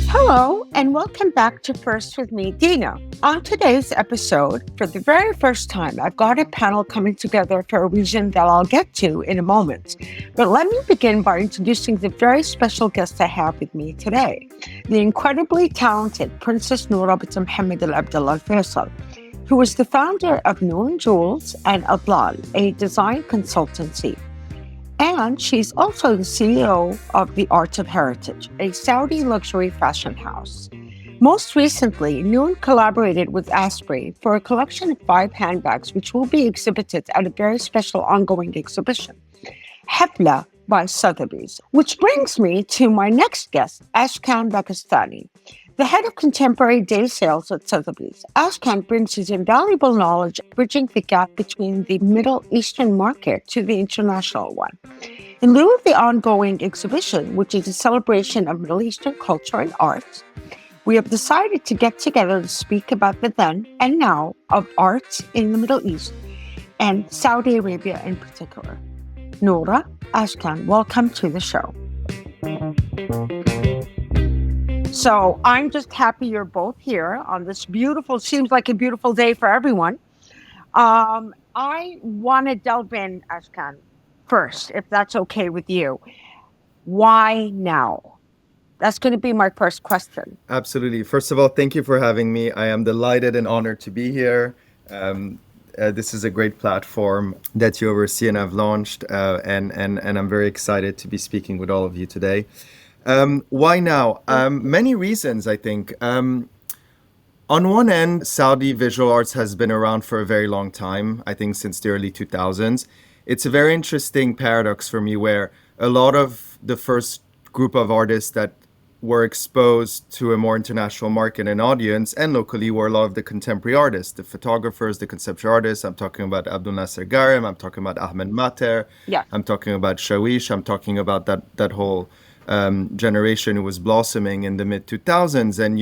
Hello, and welcome back to First with me, Dina. On today's episode, for the very first time, I've got a panel coming together for a region that I'll get to in a moment. But let me begin by introducing the very special guest I have with me today, the incredibly talented Princess Nourah bint Mohammed Al Abdullah Faisal, who is the founder of Nuun Jewels and Adhlal, a design consultancy. And she's also the CEO of The Art of Heritage, a Saudi luxury fashion house. Most recently, Nuun collaborated with Asprey for a collection of 5 handbags, which will be exhibited at a very special ongoing exhibition, Hafla by Sotheby. Which brings me to my next guest, Ashkan Baghestani, the head of contemporary day sales at Sotheby's. Ashkan brings his invaluable knowledge bridging the gap between the Middle Eastern market to the international one. In lieu of the ongoing exhibition, which is a celebration of Middle Eastern culture and art, we have decided to get together to speak about the then and now of art in the Middle East and Saudi Arabia in particular. Nourah, Ashkan, welcome to the show. So I'm just happy you're both here on this seems like a beautiful day for everyone. I want to delve in, Ashkan, first, if that's okay with you. Why now? That's going to be my first question. Absolutely. First of all, thank you for having me. I am delighted and honored to be here. This is a great platform that you oversee and have launched, and I'm very excited to be speaking with all of you today. Why now? Many reasons, I think. On one end, Saudi visual arts has been around for a very long time, I think since the early 2000s. It's a very interesting paradox for me where a lot of the first group of artists that were exposed to a more international market and audience and locally were a lot of the contemporary artists, the photographers, the conceptual artists. I'm talking about Abdul Nasser Garim, I'm talking about Ahmed Mater, I'm talking about Shawish, I'm talking about that whole generation who was blossoming in the mid 2000s. And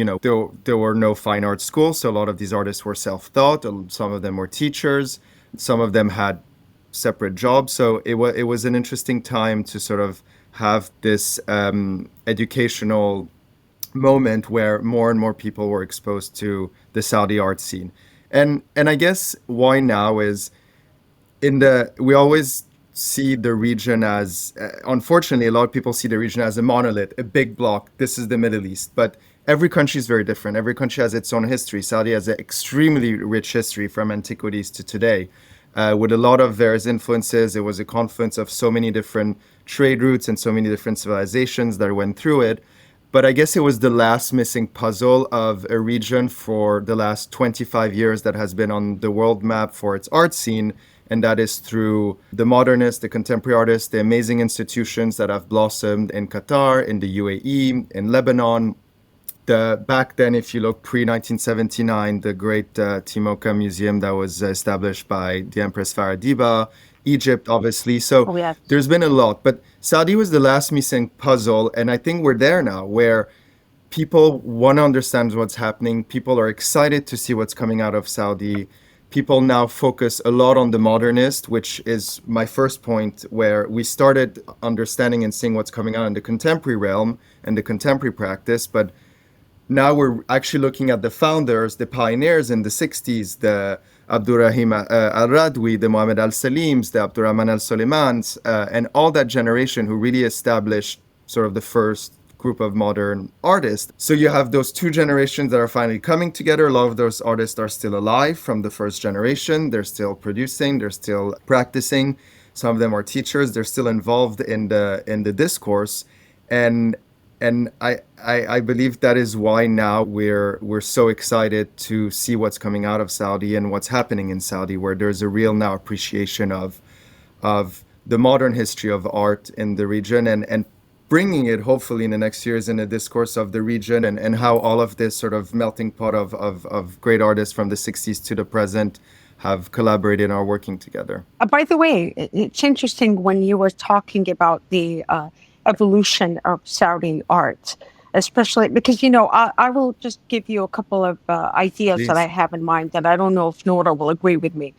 there were no fine arts schools, so a lot of these artists were self-taught. Some of them were teachers, some of them had separate jobs. So it was an interesting time to sort of have this educational moment where more and more people were exposed to the Saudi art scene. And I guess why now is we always see the region as, unfortunately, a lot of people see the region as a monolith, a big block. This is the Middle East. But every country is very different. Every country has its own history. Saudi has an extremely rich history from antiquities to today, with a lot of various influences. It was a confluence of so many different trade routes and so many different civilizations that went through it. But I guess it was the last missing puzzle of a region for the last 25 years that has been on the world map for its art scene. And that is through the modernists, the contemporary artists, the amazing institutions that have blossomed in Qatar, in the UAE, in Lebanon. Back then, if you look pre-1979, the great Timoca Museum that was established by the Empress Farah Diba, Egypt, obviously. So There's been a lot. But Saudi was the last missing puzzle. And I think we're there now, where people want to understand what's happening. People are excited to see what's coming out of Saudi. People now focus a lot on the modernist, which is my first point, where we started understanding and seeing what's coming out in the contemporary realm and the contemporary practice. But now we're actually looking at the founders, the pioneers in the 60s, the Abdurrahim al-Radwi, the Mohammed al-Salims, the Abdurrahman al-Suleimans, and all that generation who really established sort of the first group of modern artists. So you have those two generations that are finally coming together. A lot of those artists are still alive from the first generation. They're still producing, they're still practicing. Some of them are teachers. They're still involved in the discourse. And I believe that is why now we're so excited to see what's coming out of Saudi and what's happening in Saudi, where there's a real now appreciation of the modern history of art in the region and bringing it hopefully in the next years in a discourse of the region and how all of this sort of melting pot of great artists from the 60s to the present have collaborated and are working together. By the way, it's interesting when you were talking about the evolution of Saudi art, especially because, I will just give you a couple of ideas Please. That I have in mind that I don't know if Nourah will agree with me.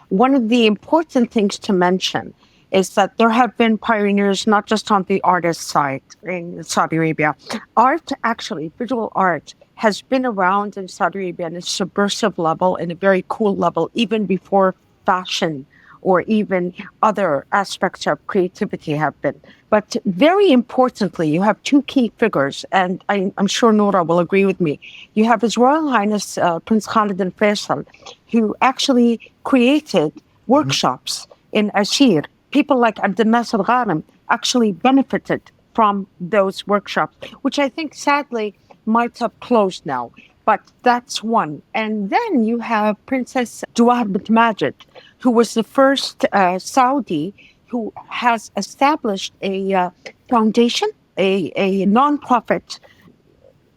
One of the important things to mention is that there have been pioneers not just on the artist side in Saudi Arabia. Art, actually, visual art, has been around in Saudi Arabia in a subversive level, in a very cool level, even before fashion or even other aspects of creativity have been. But very importantly, you have two key figures, and I'm sure Nourah will agree with me. You have His Royal Highness Prince Khalid and Faisal, who actually created workshops in Ashir. People like Abdelmas al-Ghanem actually benefited from those workshops, which I think sadly might have closed now. But that's one. And then you have Princess Duwar bint Majid, who was the first Saudi who has established a foundation, a non-profit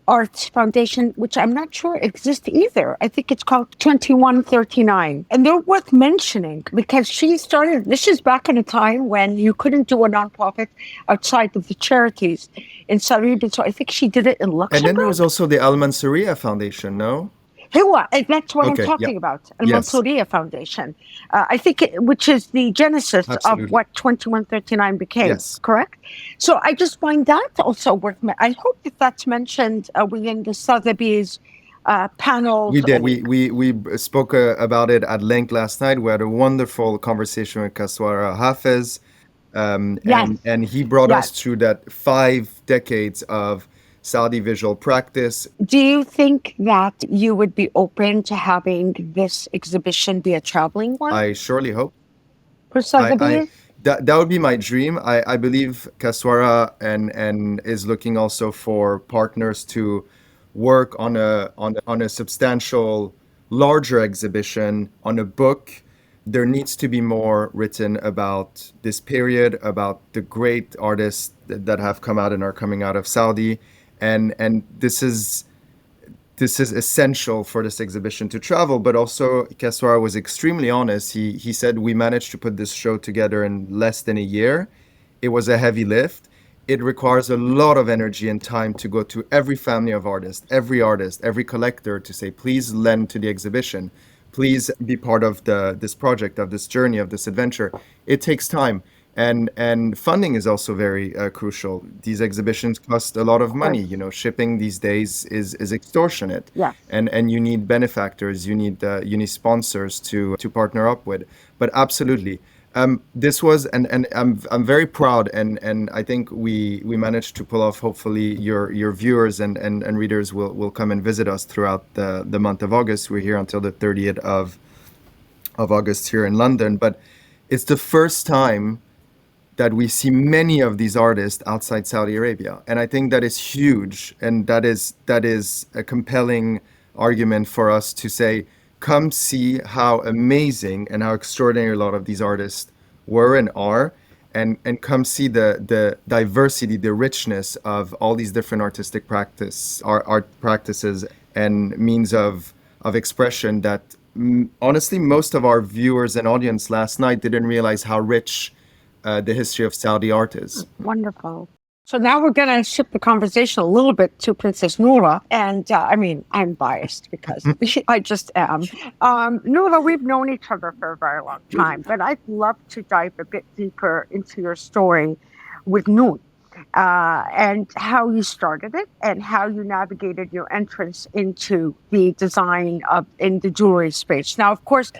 arts foundation, which I'm not sure exists either. I think it's called 2139. And they're worth mentioning because she started, this is back in a time when you couldn't do a nonprofit outside of the charities in Saudi Arabia. So I think she did it in Luxembourg. And then there was also the Al Mansouriya Foundation, no? That's what Okay, I'm talking yeah. about. Al Yes. Mansouriya Foundation. I think, which is the genesis Absolutely. of what 2139 became, Yes. correct? So I just find that also worth, I hope that that's mentioned within the Sotheby's panel. We did. We spoke about it at length last night. We had a wonderful conversation with Kaswara Hafez. Yes. And he brought us Yes. through that 5 decades of Saudi visual practice. Do you think that you would be open to having this exhibition be a traveling one I surely hope. for Sotheby's? That would be my dream. I believe Kaswara and is looking also for partners to work on a substantial, larger exhibition, on a book. There needs to be more written about this period, about the great artists that have come out and are coming out of Saudi, and this is essential for this exhibition to travel. But also, Kaswara was extremely honest. He said we managed to put this show together in less than a year. It was a heavy lift. It requires a lot of energy and time to go to every family of artists, every collector, to say, please lend to the exhibition. Please be part of this project, of this journey, of this adventure. It takes time. And funding is also very crucial. These exhibitions cost a lot of money. You know, shipping these days is extortionate. Yeah. And you need benefactors, you need sponsors to partner up with. But absolutely, this was, and I'm very proud, and I think we managed to pull off. Hopefully, your viewers and readers will come and visit us throughout the month of August. We're here until the 30th of August here in London, but it's the first time that we see many of these artists outside Saudi Arabia. And I think that is huge. And that is a compelling argument for us to say, come see how amazing and how extraordinary a lot of these artists were and are, and come see the diversity, the richness of all these different artistic art practices and means of expression that honestly, most of our viewers and audience last night didn't realize how rich the history of Saudi art is. Wonderful. So now we're going to shift the conversation a little bit to Princess Nourah. And I mean, I'm biased because I just am. Nourah, we've known each other for a very long time, but I'd love to dive a bit deeper into your story with Noon and how you started it and how you navigated your entrance into the design in the jewelry space. Now, of course,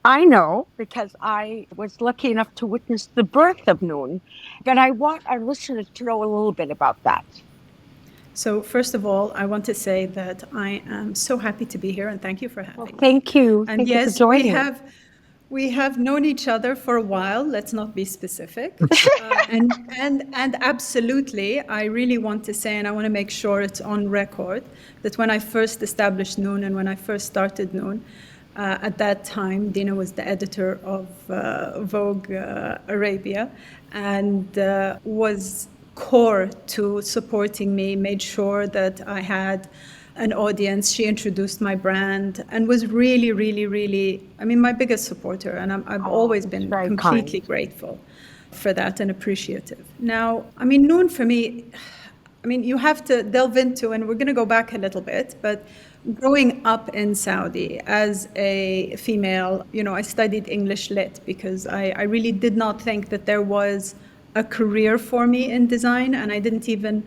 I know because I was lucky enough to witness the birth of Noon, but I want our listeners to know a little bit about that. So first of all, I want to say that I am so happy to be here and thank you for having me. Thank you. And thank yes, you for joining. we have known each other for a while. Let's not be specific. And absolutely, I really want to say, and I want to make sure it's on record, that when I first established Noon and when I first started Noon, at that time, Dina was the editor of Vogue Arabia and was core to supporting me, made sure that I had an audience. She introduced my brand and was really, really, really, I mean, my biggest supporter. And I've always been completely grateful for that and appreciative. Now, I mean, Noon for me, I mean, you have to delve into, and we're going to go back a little bit, but growing up in Saudi as a female, I studied English Lit because I really did not think that there was a career for me in design, and I didn't even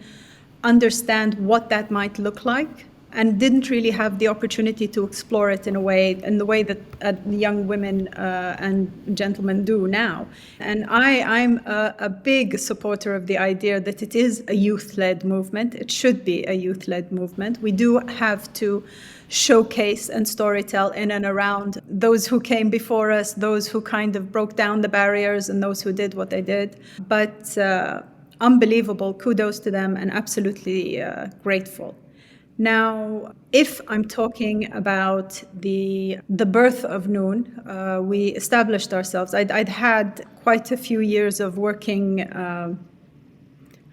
understand what that might look like, and didn't really have the opportunity to explore it in the way that young women and gentlemen do now. And I'm a big supporter of the idea that it is a youth-led movement. It should be a youth-led movement. We do have to showcase and storytell in and around those who came before us, those who kind of broke down the barriers, and those who did what they did. But unbelievable, kudos to them, and absolutely grateful. Now, if I'm talking about the birth of Noon, we established ourselves. I'd had quite a few years of working,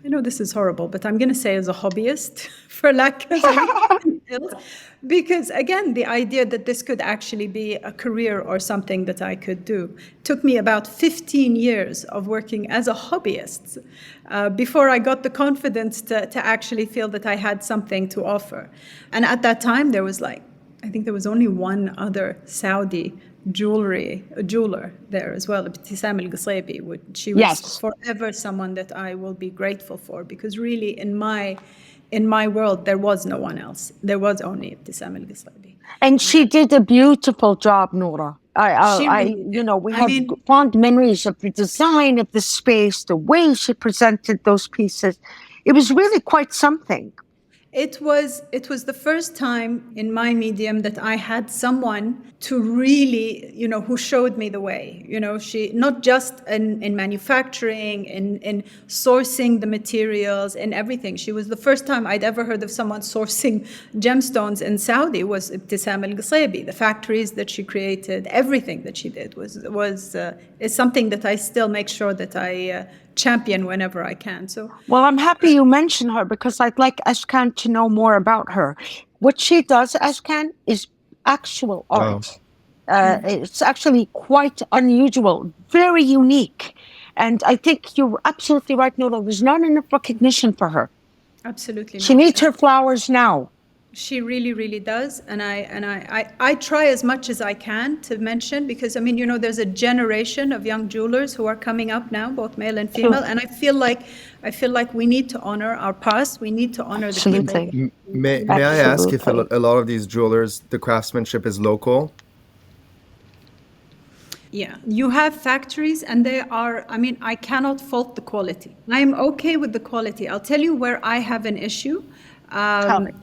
I know this is horrible, but I'm going to say as a hobbyist, for lack of anything else, because again, the idea that this could actually be a career or something that I could do took me about 15 years of working as a hobbyist before I got the confidence to actually feel that I had something to offer. And at that time, I think there was only one other Saudi jeweler there as well, Ibtisam al-Qusaybi. She was forever someone that I will be grateful for, because really in my world there was no one else. There was only Ibtisam al-Qusaybi. And she did a beautiful job, Nourah. We have fond memories of the design of the space, the way she presented those pieces. It was really quite something. It was the first time in my medium that I had someone to really, who showed me the way. She, not just in manufacturing, in sourcing the materials and everything. She was the first time I'd ever heard of someone sourcing gemstones in Saudi was Ibtisam al-Qusaybi. The factories that she created, everything that she did is something that I still make sure that I champion whenever I can. So, well, I'm happy you mentioned her, because I'd like Ashkan to know more about her. What she does, Ashkan, is actual art. It's actually quite unusual, very unique. And I think you're absolutely right, Nourah. There's not enough recognition for her. Absolutely. She needs her flowers now. She really, really does. And I try as much as I can to mention, because, there's a generation of young jewelers who are coming up now, both male and female. Sure. And I feel like we need to honor our past. We need to honor the people. May I ask if a lot of these jewelers, the craftsmanship is local? Yeah, you have factories, and they are, I cannot fault the quality. I'm okay with the quality. I'll tell you where I have an issue.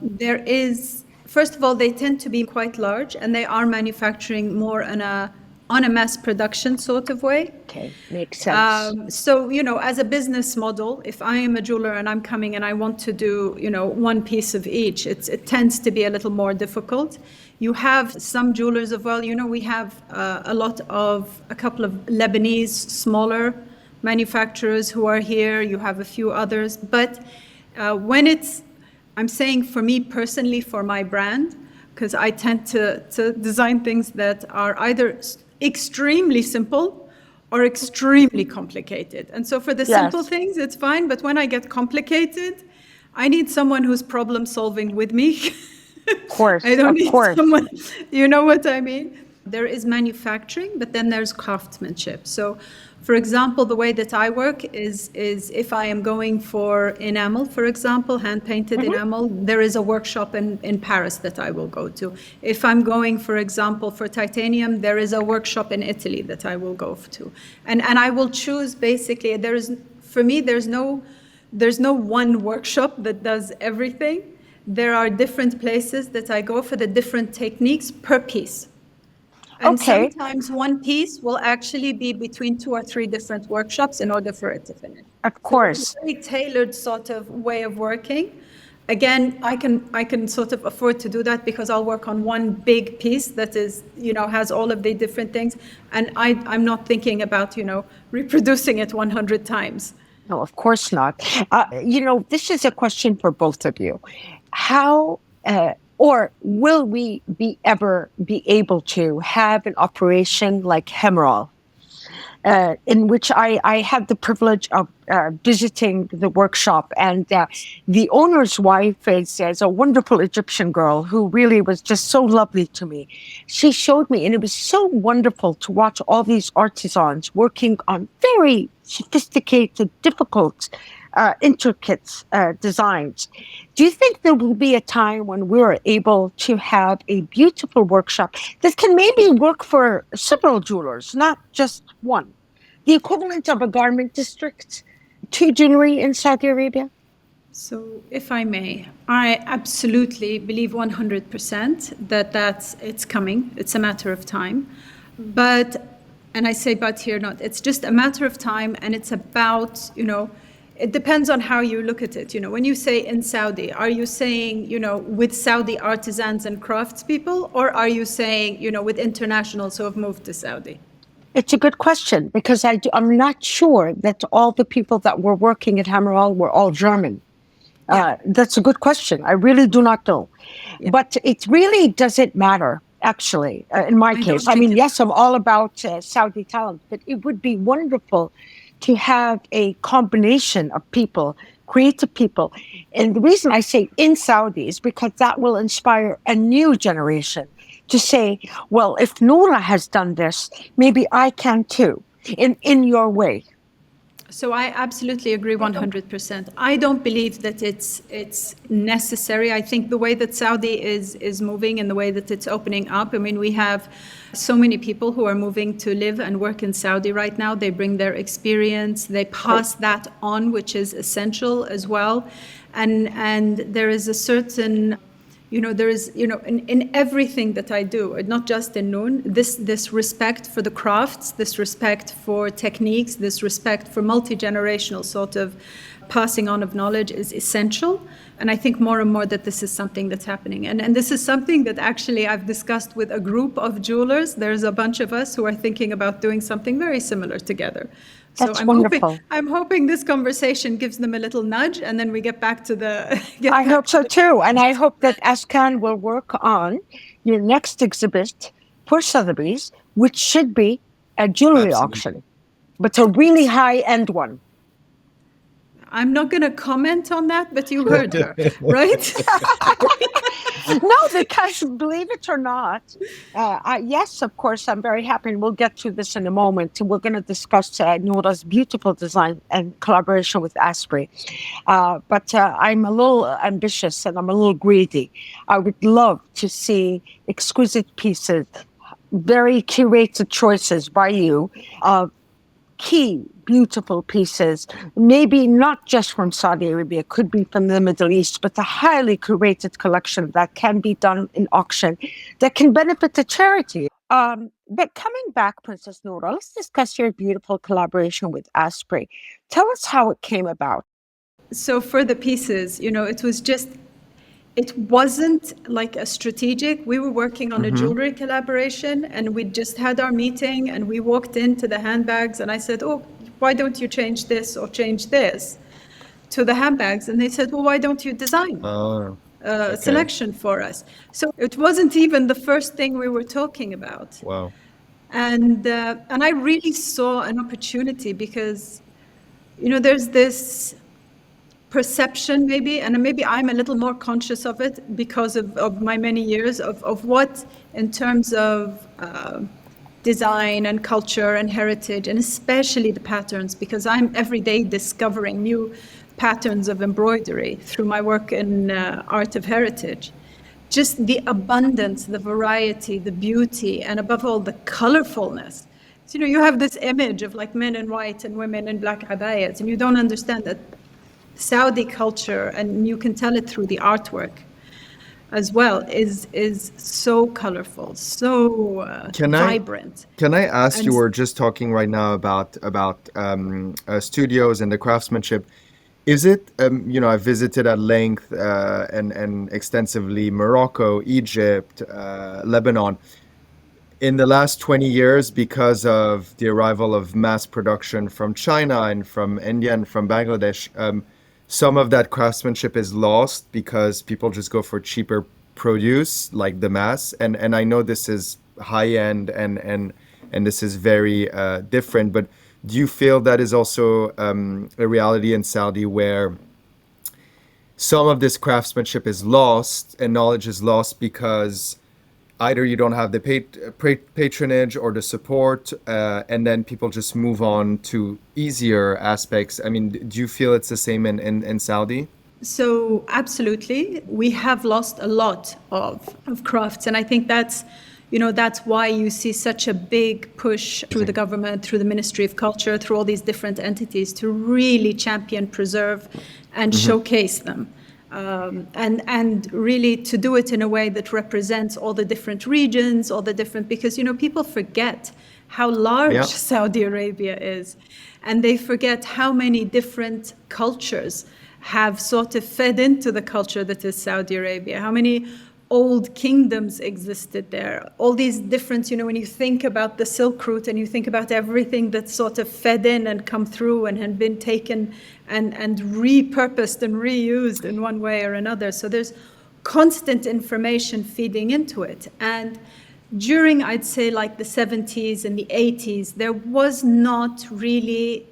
There is, first of all, they tend to be quite large, and they are manufacturing more on a mass production sort of way. Okay, makes sense. So, as a business model, if I am a jeweler and I'm coming and I want to do, one piece of each, it tends to be a little more difficult. You have some jewelers as well. We have a couple of Lebanese smaller manufacturers who are here. You have a few others, but I'm saying for me personally, for my brand, because I tend to design things that are either extremely simple or extremely complicated. And so for the simple things, it's fine. But when I get complicated, I need someone who's problem solving with me. Of course. I don't need someone, you know what I mean? There is manufacturing, but then there's craftsmanship. So, for example, the way that I work is if I am going for enamel, for example, hand-painted enamel, there is a workshop in Paris that I will go to. If I'm going, for example, for titanium, there is a workshop in Italy that I will go to. And I will choose, basically, there's no one workshop that does everything. There are different places that I go for the different techniques per piece. And sometimes one piece will actually be between 2 or 3 different workshops in order for it to finish. Of course. So it's a very tailored sort of way of working. Again, I can sort of afford to do that because I'll work on one big piece that is, has all of the different things. And I'm not thinking about, reproducing it 100 times. No, of course not. This is a question for both of you. How or will we ever be able to have an operation like Emerald in which I had the privilege of visiting the workshop. And the owner's wife is a wonderful Egyptian girl who really was just so lovely to me. She showed me, and it was so wonderful to watch all these artisans working on very sophisticated, difficult, intricate designs. Do you think there will be a time when we're able to have a beautiful workshop that can maybe work for several jewelers, not just one? The equivalent of a garment district to jewelry in Saudi Arabia? So, if I may, I absolutely believe 100% that it's coming. It's a matter of time. But, and I say but here, not, it's just a matter of time, and it's about, it depends on how you look at it. When you say in Saudi, are you saying, with Saudi artisans and craftspeople, or are you saying, with internationals who have moved to Saudi? It's a good question, because I'm not sure that all the people that were working at Hammerall were all German. Yeah. That's a good question. I really do not know. Yeah. But it really doesn't matter, actually, in my case. I mean, yes, I'm all about Saudi talent, but it would be wonderful to have a combination of people, creative people. And the reason I say in Saudi is because that will inspire a new generation to say, well, if Nourah has done this, maybe I can too, in your way. So I absolutely agree 100%. I don't believe that it's necessary. I think the way that Saudi is moving and the way that it's opening up, I mean, we have so many people who are moving to live and work in Saudi right now. They bring their experience, they pass that on, which is essential as well. And there is a certain, there is, in everything that I do, not just in Noon, this respect for the crafts, this respect for techniques, this respect for multi-generational sort of passing on of knowledge is essential. And I think more and more that this is something that's happening. And this is something that actually I've discussed with a group of jewelers. There's a bunch of us who are thinking about doing something very similar together. That's wonderful. I'm hoping this conversation gives them a little nudge, and then we get back to the... I hope so too. And I hope that Ashkan will work on your next exhibit for Sotheby's, which should be a jewelry auction, but a really high-end one. I'm not going to comment on that, but you heard her, right? No, because believe it or not, yes, of course, I'm very happy, and we'll get to this in a moment. We're going to discuss Nourah's beautiful design and collaboration with Asprey. But I'm a little ambitious and I'm a little greedy. I would love to see exquisite pieces, very curated choices by you of key, beautiful pieces, maybe not just from Saudi Arabia, could be from the Middle East, but a highly curated collection that can be done in auction that can benefit the charity. But coming back, Princess Nourah, let's discuss your beautiful collaboration with Asprey. Tell us how it came about. So for the pieces, it wasn't like a strategic. We were working on a jewelry collaboration, and we just had our meeting, and we walked into the handbags, and I said, oh, why don't you change this or change this to the handbags? And they said, well, why don't you design a selection for us? So it wasn't even the first thing we were talking about. Wow. And I really saw an opportunity because, there's this perception maybe, and maybe I'm a little more conscious of it because of my many years of what in terms of design and culture and heritage, and especially the patterns, because I'm every day discovering new patterns of embroidery through my work in art of heritage. Just the abundance, the variety, the beauty, and above all, the colorfulness. So, you have this image of like men in white and women in black abayas, and you don't understand that Saudi culture, and you can tell it through the artwork as well, is so colorful, so vibrant. Can I ask you? We're just talking right now about studios and the craftsmanship. Is it I visited at length and extensively Morocco, Egypt, Lebanon. In the last 20 years, because of the arrival of mass production from China and from India and from Bangladesh, some of that craftsmanship is lost because people just go for cheaper produce like the mass. And I know this is high end and and this is very different. But do you feel that is also a reality in Saudi where some of this craftsmanship is lost and knowledge is lost because either you don't have the patronage or the support, and then people just move on to easier aspects? I mean, do you feel it's the same in Saudi? So absolutely, we have lost a lot of crafts, and I think that's why you see such a big push through the government, through the Ministry of Culture, through all these different entities to really champion, preserve, and showcase them. And really to do it in a way that represents all the different regions, because people forget how large Saudi Arabia is, and they forget how many different cultures have sort of fed into the culture that is Saudi Arabia, how many old kingdoms existed there, all these different, when you think about the Silk Route and you think about everything that's sort of fed in and come through and had been taken and repurposed and reused in one way or another. So there's constant information feeding into it. And during, I'd say, like the 70s and the 80s, there was not really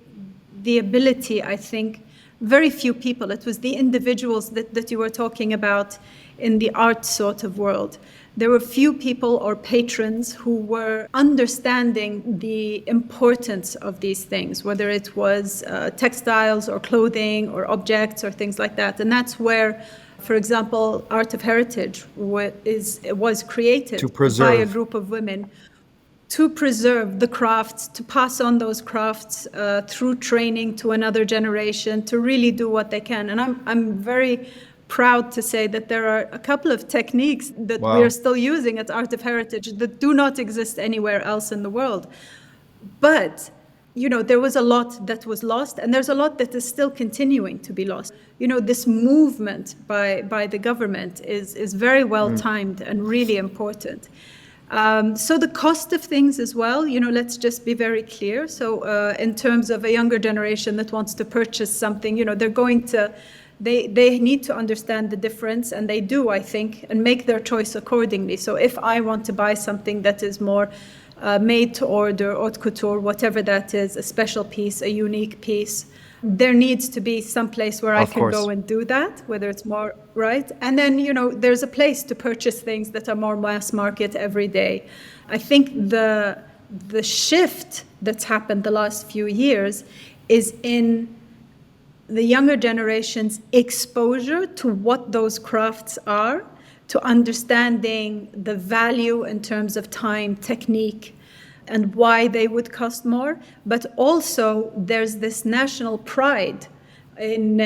the ability, I think, very few people, it was the individuals that you were talking about in the art sort of world. There were few people or patrons who were understanding the importance of these things, whether it was textiles or clothing or objects or things like that. And that's where, for example, Art of Heritage was created by a group of women to preserve the crafts, to pass on those crafts through training to another generation, to really do what they can. And I'm very proud to say that there are a couple of techniques that we are still using at Art of Heritage that do not exist anywhere else in the world. But, there was a lot that was lost, and there's a lot that is still continuing to be lost. This movement by the government is very well timed and really important. So the cost of things as well, let's just be very clear. So in terms of a younger generation that wants to purchase something, they're going to, they need to understand the difference, and they do, I think, and make their choice accordingly. So if I want to buy something that is more made to order, haute couture, whatever that is, a special piece, a unique piece, there needs to be some place where I can go and do that, whether it's more right. And then, there's a place to purchase things that are more mass market every day. I think the shift that's happened the last few years is in the younger generation's exposure to what those crafts are, to understanding the value in terms of time, technique, and why they would cost more. But also there's this national pride in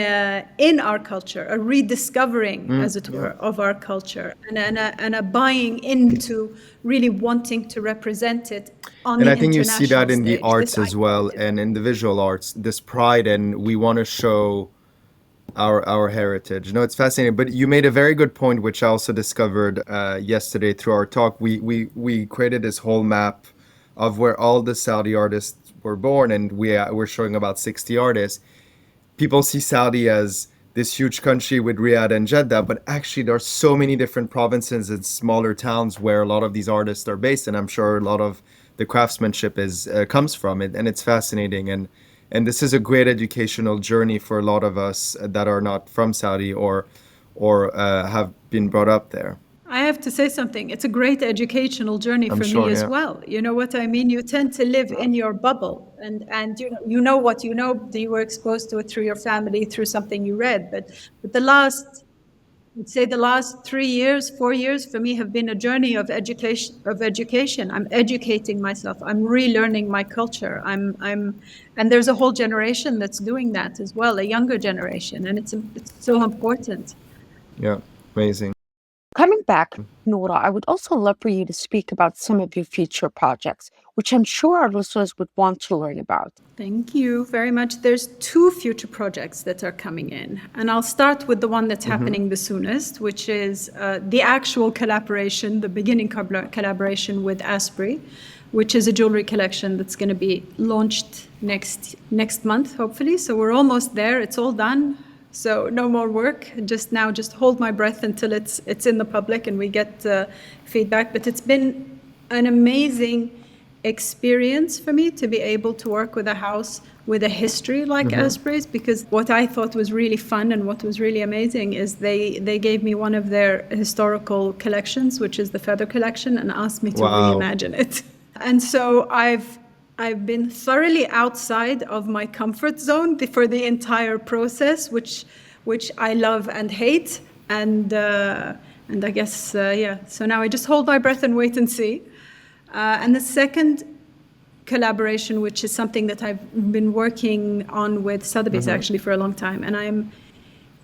our culture, a rediscovering, as it were, of our culture, and a buying into really wanting to represent it on the international stage. And I think you see that in the arts as well, and in the visual arts, this pride, and we want to show our heritage. It's fascinating. But you made a very good point, which I also discovered yesterday through our talk. We created this whole map of where all the Saudi artists were born, and we're showing about 60 artists. People see Saudi as this huge country with Riyadh and Jeddah, but actually there are so many different provinces and smaller towns where a lot of these artists are based, and I'm sure a lot of the craftsmanship comes from it, and it's fascinating. And this is a great educational journey for a lot of us that are not from Saudi or have been brought up there. I have to say something. It's a great educational journey for me as well. You know what I mean? You tend to live in your bubble, and you know what you know. You were exposed to it through your family, through something you read. But the last 3 years, 4 years for me have been a journey of education. I'm educating myself. I'm relearning my culture. And there's a whole generation that's doing that as well, a younger generation, and it's so important. Yeah, amazing. Coming back, Nourah, I would also love for you to speak about some of your future projects, which I'm sure our listeners would want to learn about. Thank you very much. There's 2 future projects that are coming in, and I'll start with the one that's happening the soonest, which is the actual collaboration, the beginning collaboration with Asprey, which is a jewelry collection that's going to be launched next month, hopefully. So we're almost there. It's all done. So no more work. Just hold my breath until it's in the public and we get feedback. But it's been an amazing experience for me to be able to work with a house with a history like Asprey's, because what I thought was really fun and what was really amazing is they gave me one of their historical collections, which is the feather collection, and asked me to Wow. reimagine it. And so I've been thoroughly outside of my comfort zone for the entire process, which I love and hate, and I guess yeah. So now I just hold my breath and wait and see. And the second collaboration, which is something that I've been working on with Sotheby's actually for a long time, and I'm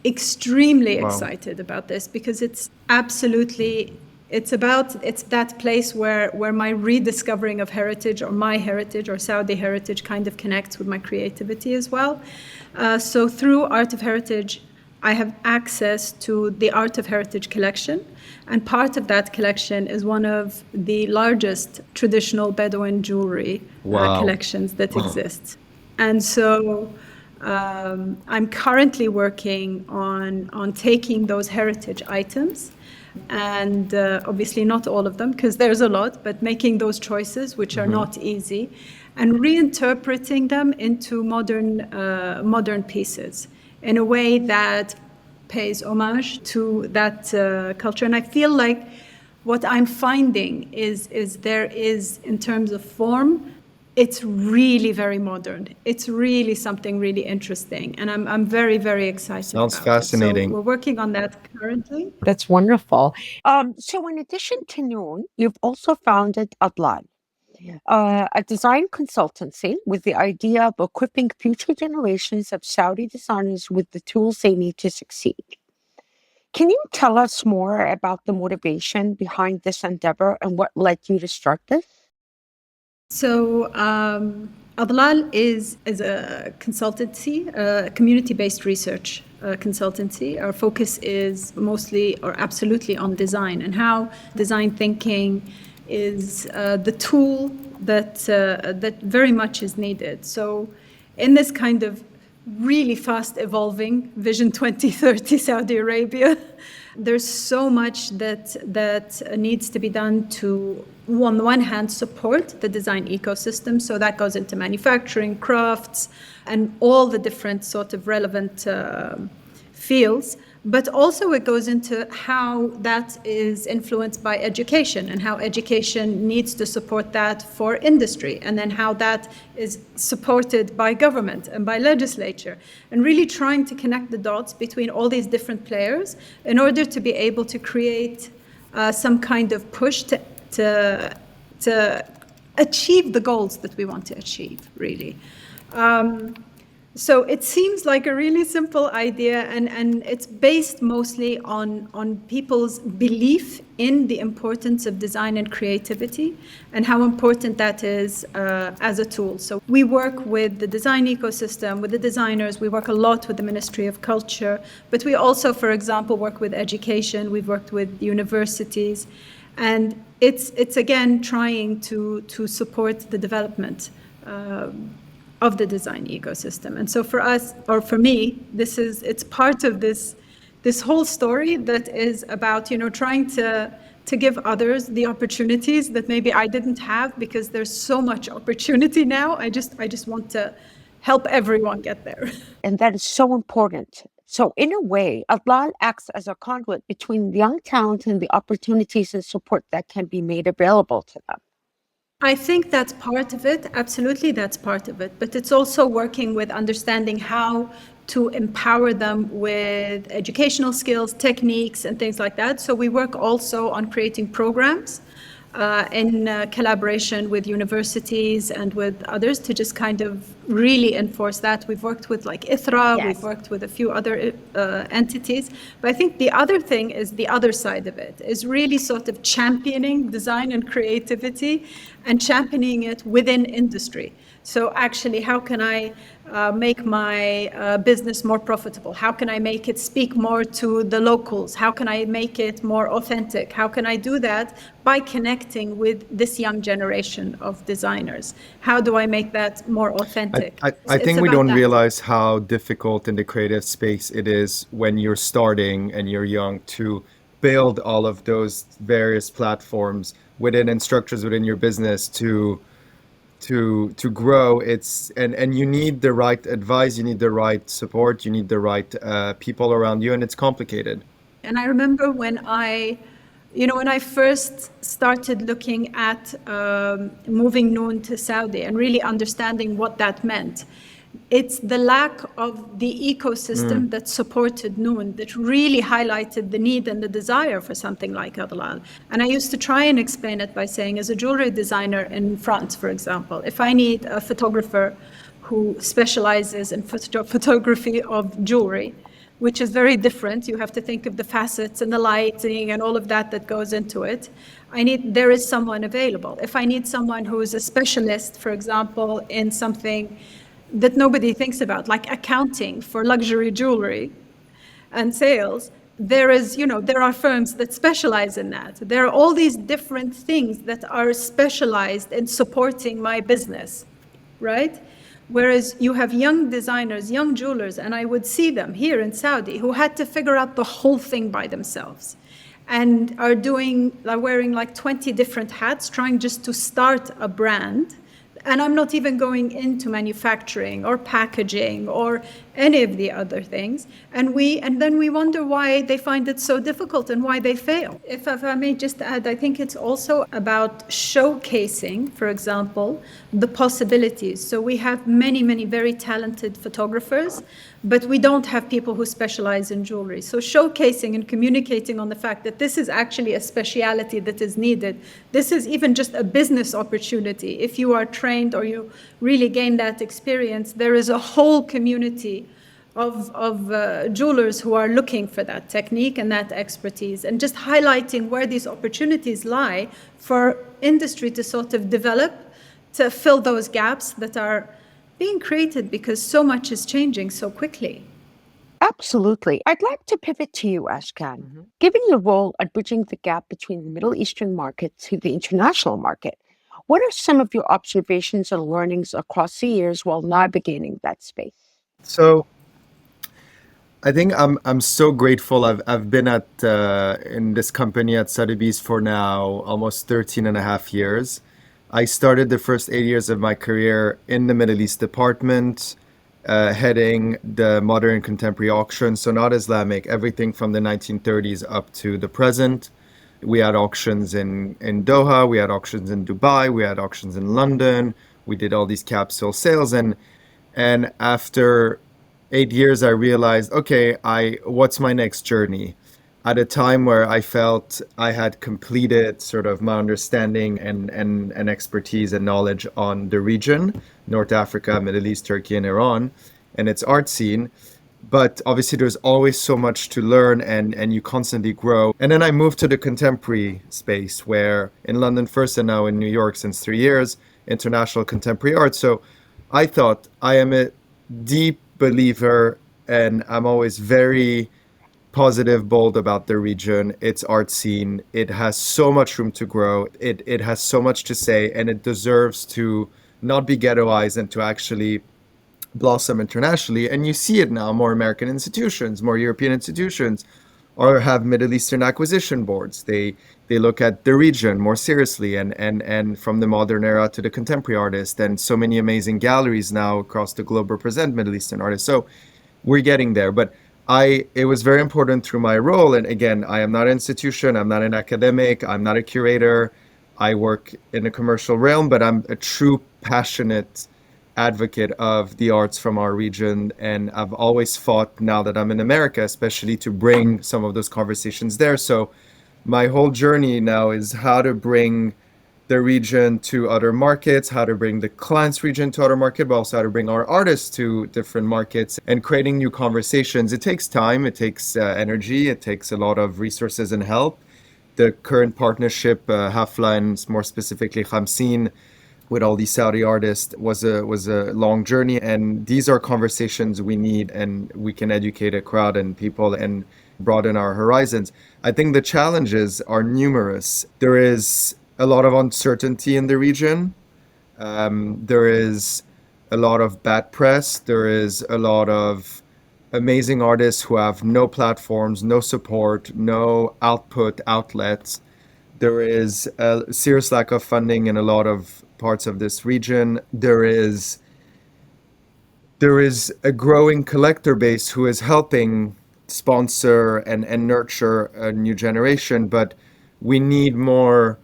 extremely excited about this because it's absolutely, it's that place where my rediscovering of heritage, or my heritage, or Saudi heritage, kind of connects with my creativity as well. So through Art of Heritage, I have access to the Art of Heritage collection, and part of that collection is one of the largest traditional Bedouin jewelry collections that exists. And so I'm currently working on taking those heritage items, and obviously not all of them because there's a lot, but making those choices, which are not easy, and reinterpreting them into modern pieces in a way that pays homage to that culture. And I feel like what I'm finding is there is, in terms of form, it's really very modern. It's really something really interesting. And I'm very, very excited Sounds about fascinating. it. So we're working on that currently. That's wonderful. So in addition to Noon, you've also founded Adhlal, a design consultancy with the idea of equipping future generations of Saudi designers with the tools they need to succeed. Can you tell us more about the motivation behind this endeavor and what led you to start this? So Adhlal is a consultancy, a community-based research consultancy. Our focus is mostly or absolutely on design and how design thinking is the tool that very much is needed. So in this kind of really fast evolving Vision 2030 Saudi Arabia, there's so much that needs to be done to, on the one hand, support the design ecosystem. So that goes into manufacturing, crafts, and all the different sort of relevant fields. But also it goes into how that is influenced by education and how education needs to support that for industry, and then how that is supported by government and by legislature, and really trying to connect the dots between all these different players in order to be able to create some kind of push to achieve the goals that we want to achieve, really. So it seems like a really simple idea, and it's based mostly on people's belief in the importance of design and creativity and how important that is as a tool. So we work with the design ecosystem, with the designers. We work a lot with the Ministry of Culture, but we also, for example, work with education. We've worked with universities, and it's again trying to support the development of the design ecosystem. And so for us, or for me, it's part of this whole story that is about, trying to give others the opportunities that maybe I didn't have, because there's so much opportunity now. I just want to help everyone get there. And that is so important. So in a way, Adhlal acts as a conduit between young talent and the opportunities and support that can be made available to them. I think that's part of it. Absolutely, that's part of it. But it's also working with understanding how to empower them with educational skills, techniques, and things like that. So we work also on creating programs in collaboration with universities and with others to just kind of really enforce that. We've worked with like ITHRA, Yes. We've worked with a few other entities. But I think the other thing is the other side of it, is really sort of championing design and creativity and championing it within industry. So actually, how can I make my business more profitable? How can I make it speak more to the locals? How can I make it more authentic? How can I do that by connecting with this young generation of designers? How do I make that more authentic? I think we don't realize how difficult in the creative space it is when you're starting and you're young to build all of those various platforms within and structures within your business to to grow. It's and you need the right advice, you need the right support, you need the right people around you, and it's complicated. And I remember when I first started looking at moving Noon to Saudi and really understanding what that meant, it's the lack of the ecosystem that supported Noon that really highlighted the need and the desire for something like Adhlal. And I used to try and explain it by saying, as a jewelry designer in France, for example, if I need a photographer who specializes in photography of jewelry, which is very different. You have to think of the facets and the lighting and all of that that goes into it. There is someone available. If I need someone who is a specialist, for example, in something that nobody thinks about, like accounting for luxury jewelry and sales, there are firms that specialize in that. There are all these different things that are specialized in supporting my business, right? Whereas you have young designers, young jewelers, and I would see them here in Saudi who had to figure out the whole thing by themselves and are wearing like 20 different hats, trying just to start a brand. And I'm not even going into manufacturing or packaging or any of the other things. And then we wonder why they find it so difficult and why they fail. If I may just add, I think it's also about showcasing, for example, the possibilities. So we have many, many very talented photographers, but we don't have people who specialize in jewelry. So showcasing and communicating on the fact that this is actually a speciality that is needed. This is even just a business opportunity. If you are trained or you really gain that experience, there is a whole community of jewelers who are looking for that technique and that expertise, and just highlighting where these opportunities lie for industry to sort of develop, to fill those gaps that are being created because so much is changing so quickly. Absolutely. I'd like to pivot to you, Ashkan. Given your role at bridging the gap between the Middle Eastern market to the international market, what are some of your observations and learnings across the years while navigating that space? So I think I'm so grateful. I've been at in this company at Sotheby's for now almost 13 and a half years. I started the first 8 years of my career in the Middle East department, heading the modern and contemporary auction, so not Islamic, everything from the 1930s up to the present. We had auctions in Doha, we had auctions in Dubai, we had auctions in London. We did all these capsule sales, and after 8 years, I realized, okay, what's my next journey? At a time where I felt I had completed sort of my understanding and expertise and knowledge on the region, North Africa, Middle East, Turkey, and Iran, and its art scene. But obviously, there's always so much to learn, and you constantly grow. And then I moved to the contemporary space, where in London first and now in New York since 3 years, international contemporary art. So I thought I am a deep believer, and I'm always very positive, bold about the region, its art scene. It has so much room to grow. It has so much to say, and it deserves to not be ghettoized and to actually blossom internationally. And you see it now, more American institutions, more European institutions, or have Middle Eastern acquisition boards. They look at the region more seriously, and from the modern era to the contemporary artist, and so many amazing galleries now across the globe represent Middle Eastern artists. So we're getting there. But it was very important through my role. And again, I am not an institution, I'm not an academic, I'm not a curator. I work in a commercial realm, but I'm a true passionate advocate of the arts from our region. And I've always fought, now that I'm in America, especially, to bring some of those conversations there. So my whole journey now is how to bring the region to other markets, how to bring the client's region to other markets, but also how to bring our artists to different markets and creating new conversations. It takes time, it takes energy, it takes a lot of resources and help. The current partnership, Hafla, and more specifically Khamsin, with all these Saudi artists was a long journey, and these are conversations we need, and we can educate a crowd and people and broaden our horizons. I think the challenges are numerous. There is a lot of uncertainty in the region. There is a lot of bad press. There is a lot of amazing artists who have no platforms, no support, no outlets. There is a serious lack of funding in a lot of parts of this region. There is a growing collector base who is helping sponsor and nurture a new generation, but we need more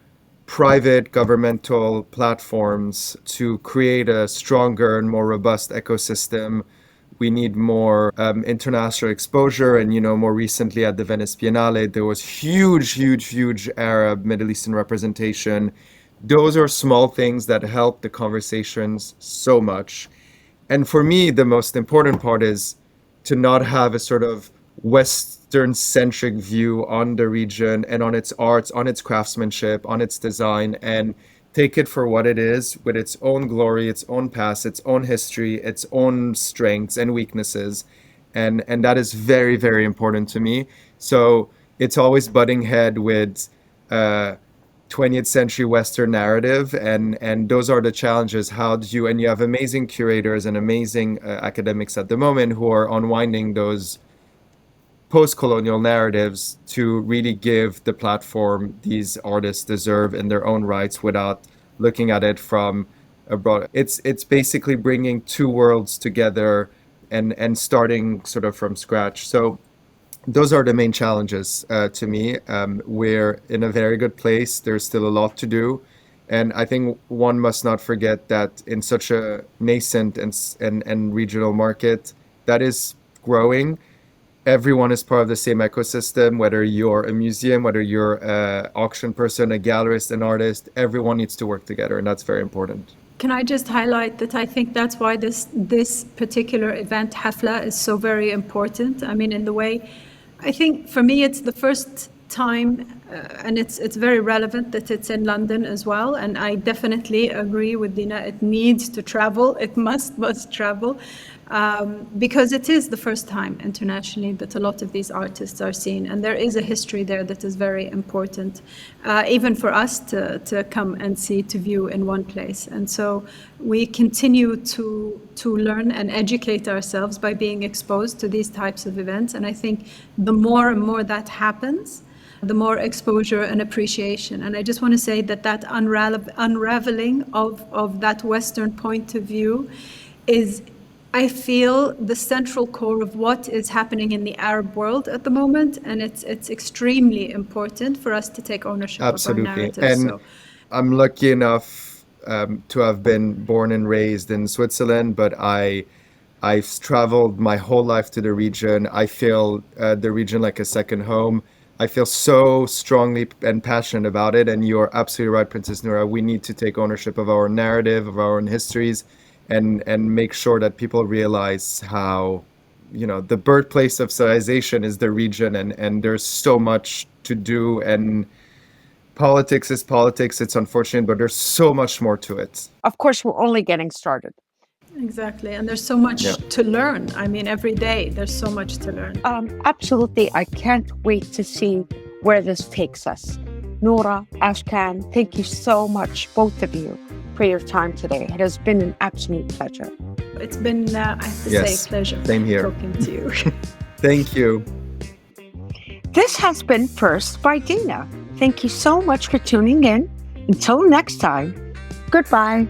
private governmental platforms to create a stronger and more robust ecosystem. We need more international exposure. And, more recently at the Venice Biennale, there was huge Arab, Middle Eastern representation. Those are small things that help the conversations so much. And for me, the most important part is to not have a sort of Western-centric view on the region and on its arts, on its craftsmanship, on its design, and take it for what it is, with its own glory, its own past, its own history, its own strengths and weaknesses. And that is very, very important to me. So it's always butting head with 20th century Western narrative, and those are the challenges. And you have amazing curators and amazing academics at the moment who are unwinding those post-colonial narratives to really give the platform these artists deserve in their own rights without looking at it from abroad. It's basically bringing two worlds together and starting sort of from scratch. So those are the main challenges to me. We're in a very good place. There's still a lot to do. And I think one must not forget that in such a nascent and regional market that is growing, everyone is part of the same ecosystem, whether you're a museum, whether you're an auction person, a gallerist, an artist, everyone needs to work together, and that's very important. Can I just highlight that I think that's why this particular event, Hafla, is so very important. I mean, in the way, I think for me, it's the first time, and it's very relevant that it's in London as well. And I definitely agree with Dina. It needs to travel. It must travel. Because it is the first time internationally that a lot of these artists are seen, and there is a history there that is very important, even for us to come and see, to view in one place. And so we continue to learn and educate ourselves by being exposed to these types of events. And I think the more and more that happens, the more exposure and appreciation. And I just want to say that unraveling of that Western point of view is, I feel, the central core of what is happening in the Arab world at the moment, and it's extremely important for us to take ownership of our narrative. And I'm lucky enough to have been born and raised in Switzerland, but I've traveled my whole life to the region. I feel the region like a second home. I feel so strongly and passionate about it, and you're absolutely right, Princess Nourah. We need to take ownership of our narrative, of our own histories, and make sure that people realize how, the birthplace of civilization is the region, and there's so much to do, and politics is politics. It's unfortunate, but there's so much more to it. Of course, we're only getting started. Exactly. And there's so much to learn. I mean, every day there's so much to learn. Absolutely. I can't wait to see where this takes us. Nourah, Ashkan, thank you so much, both of you, for your time today. It has been an absolute pleasure. It's been, I have to say, a pleasure same here. Talking to you. Thank you. This has been First by Dina. Thank you so much for tuning in. Until next time, goodbye.